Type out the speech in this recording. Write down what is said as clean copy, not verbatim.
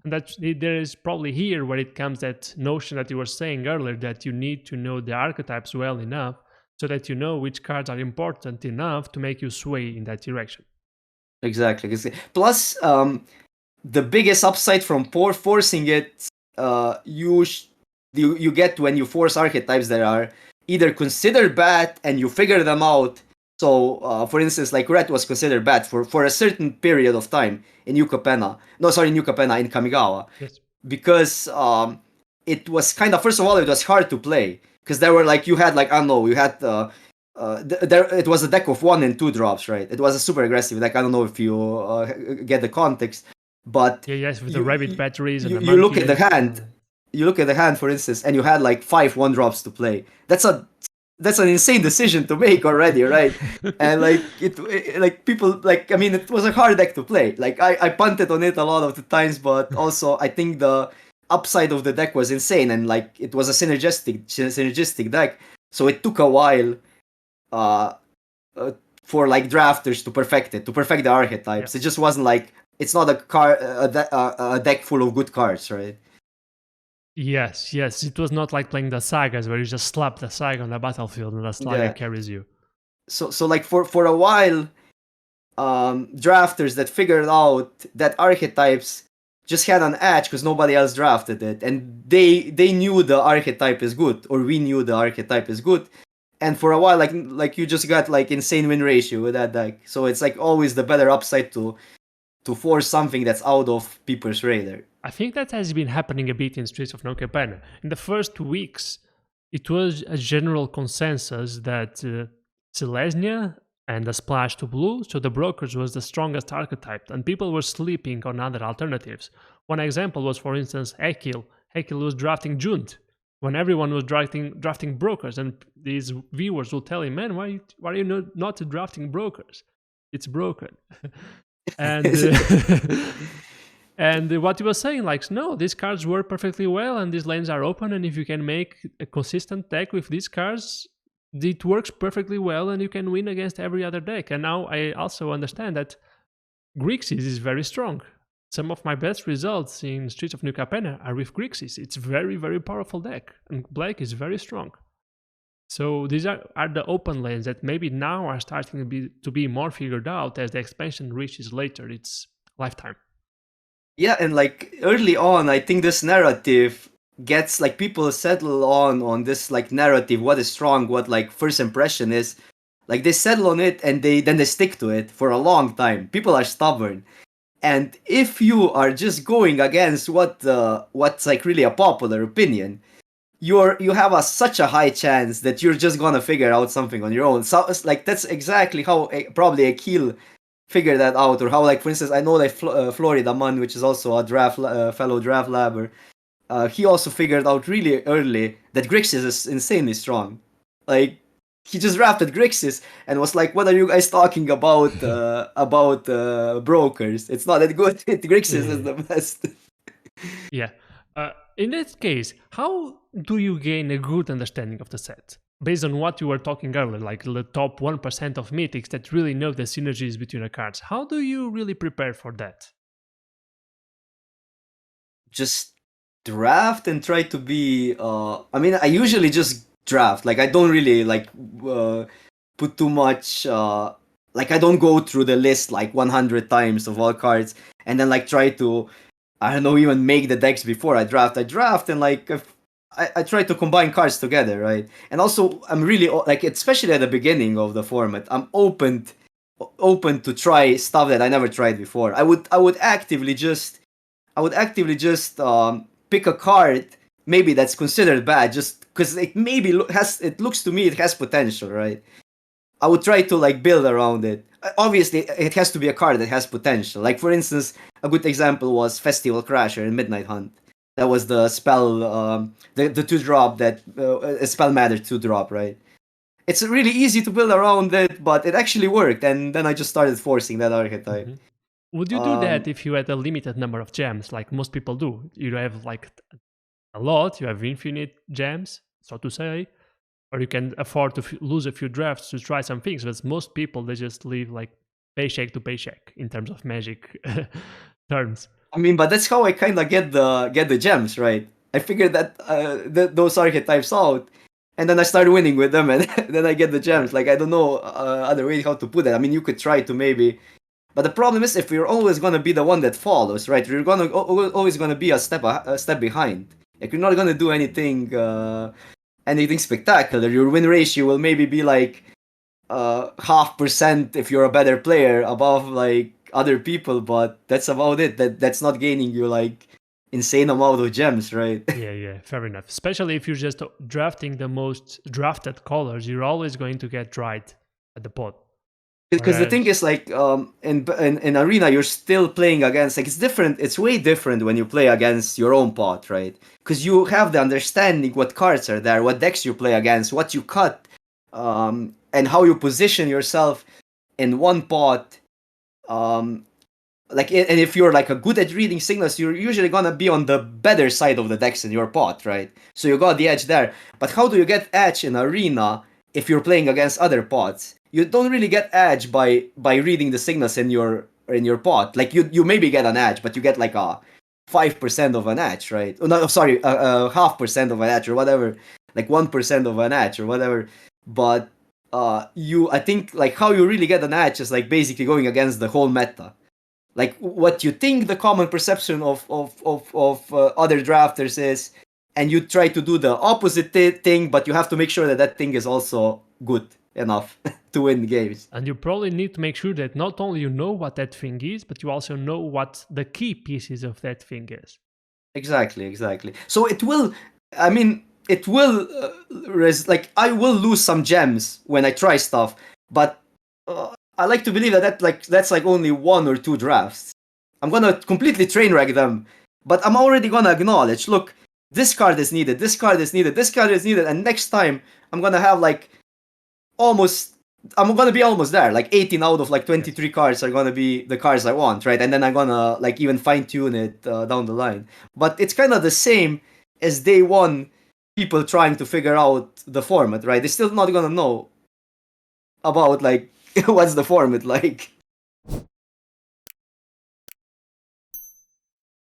And that there is probably here where it comes that notion that you were saying earlier, that you need to know the archetypes well enough so that you know which cards are important enough to make you sway in that direction. Exactly. Plus, the biggest upside from forcing it, you get when you force archetypes that are either considered bad and you figure them out. So, for instance, like red was considered bad for a certain period of time in New Capenna. No, sorry, New Capenna in Kamigawa, Yes. because it was kind of, first of all, it was hard to play because there were like, you had like, I don't know, you had there it was a deck of 1 and 2 drops, right? It was a super aggressive deck. I don't know if you get the context, but Yeah, yes, with the rabbit batteries and the you look at the monkeys. hand. You look at the hand, for instance, and you had like 5 1 drops to play. That's an insane decision to make already, right? And like like people, like, I mean, it was a hard deck to play. Like I punted on it a lot of the times, but also I think the upside of the deck was insane, and like it was a synergistic deck. So it took a while uh, for like drafters to perfect the archetypes. Yeah. It just wasn't like, it's not a deck full of good cards, right? Yes, yes. It was not like playing the sagas where you just slap the saga on the battlefield and the saga Yeah. carries you. So like for a while, drafters that figured out that archetypes just had an edge because nobody else drafted it, and they knew the archetype is good, or we knew the archetype is good, and for a while, like you just got like insane win ratio with that deck. So it's like always the better upside to force something that's out of people's radar. I think that has been happening a bit in Streets of No Capenna. In the first weeks, it was a general consensus that Selesnya and the Splash to Blue, so the Brokers, was the strongest archetype, and people were sleeping on other alternatives. One example was, for instance, Ekil. Ekil was drafting Junt when everyone was drafting Brokers, and these viewers will tell him, "Man, why are you not drafting Brokers? It's broken." and and what he was saying, like, no, these cards work perfectly well and these lanes are open, and if you can make a consistent deck with these cards, it works perfectly well and you can win against every other deck. And now I also understand that Grixis is very strong. Some of my best results in Streets of New Capenna are with Grixis. It's very, very powerful deck, and black is very strong. So these are the open lanes that maybe now are starting to be more figured out as the expansion reaches later its lifetime. Yeah, and like early on, I think this narrative gets like, people settle on this like narrative, what is strong, what like first impression is. Like they settle on it and they stick to it for a long time. People are stubborn. And if you are just going against what's like really a popular opinion, you have such a high chance that you're just gonna figure out something on your own. So it's like that's exactly how probably Akil figure that out, or how, like, for instance, I know that Florida Man, which is also a fellow draft labber, he also figured out really early that Grixis is insanely strong. Like, he just drafted Grixis and was like, "What are you guys talking about? Brokers? It's not that good. Grixis is the best." Yeah. In that case, how do you gain a good understanding of the set? Based on what you were talking earlier, like the top 1% of mythics that really know the synergies between the cards, how do you really prepare for that? Just draft and try to be. I mean, I usually just draft. Like, I don't really like put too much. Like, I don't go through the list like 100 times of all cards and then like try to, I don't know, even make the decks before I draft. I draft and like I try to combine cards together, right? And also, I'm really like, especially at the beginning of the format, I'm open to try stuff that I never tried before. I would actively just pick a card maybe that's considered bad, just because it maybe it looks to me it has potential, right? I would try to like build around it. Obviously, it has to be a card that has potential. Like, for instance, a good example was Festival Crasher in Midnight Hunt. That was the spell, the 2 drop that a spell matter 2 drop, right? It's really easy to build around it, but it actually worked, and then I just started forcing that archetype. Mhm. Would you do that Um, if you had a limited number of gems, like most people do? You have like a lot, you have infinite gems, so to say, or you can afford to lose a few drafts to try some things. But most people, they just live like paycheck to paycheck in terms of magic terms. I mean, but that's how I kind of get the gems, right? I figured that those archetypes out, and then I started winning with them, and then I get the gems. Like I don't know other way how to put it. I mean, you could try to maybe, but the problem is if you're always gonna be the one that follows, right? You're always gonna be a step behind. Like you're not gonna do anything spectacular. Your win ratio will maybe be like 0.5% if you're a better player above like other people, but that's about it. That's not gaining you like insane amount of gems, right? Yeah, fair enough. Especially if you're just drafting the most drafted colors, you're always going to get dried at the pot. Because the thing is like in arena you're still playing against, like it's different, it's way different when you play against your own pot, right? Because you have the understanding what cards are there, what decks you play against, what you cut, and how you position yourself in one pot. Like and if you're like a good at reading signals, you're usually gonna be on the better side of the decks in your pot, right? So you got the edge there. But how do you get edge in arena if you're playing against other pots? You don't really get edge by reading the signals in your pot. Like you maybe get an edge, but you get like a 5% of an edge, right? Oh, no, sorry, 0.5% of an edge or whatever, like 1% of an edge or whatever. But I think like how you really get an edge is like basically going against the whole meta, like what you think the common perception of other drafters is, and you try to do the opposite thing, but you have to make sure that that thing is also good enough to win games. And you probably need to make sure that not only you know what that thing is, but you also know what the key pieces of that thing is. Exactly. So it will, I mean, it will, like, I will lose some gems when I try stuff, but I like to believe that's like only one or two drafts. I'm gonna completely train wreck them, but I'm already gonna acknowledge, look, this card is needed, this card is needed, this card is needed, and next time I'm gonna have like I'm gonna be almost there. Like 18 out of like 23 cards are gonna be the cards I want, right? And then I'm gonna like even fine tune it down the line. But it's kind of the same as day one. People trying to figure out the format, right? They're still not gonna know about like what's the format like.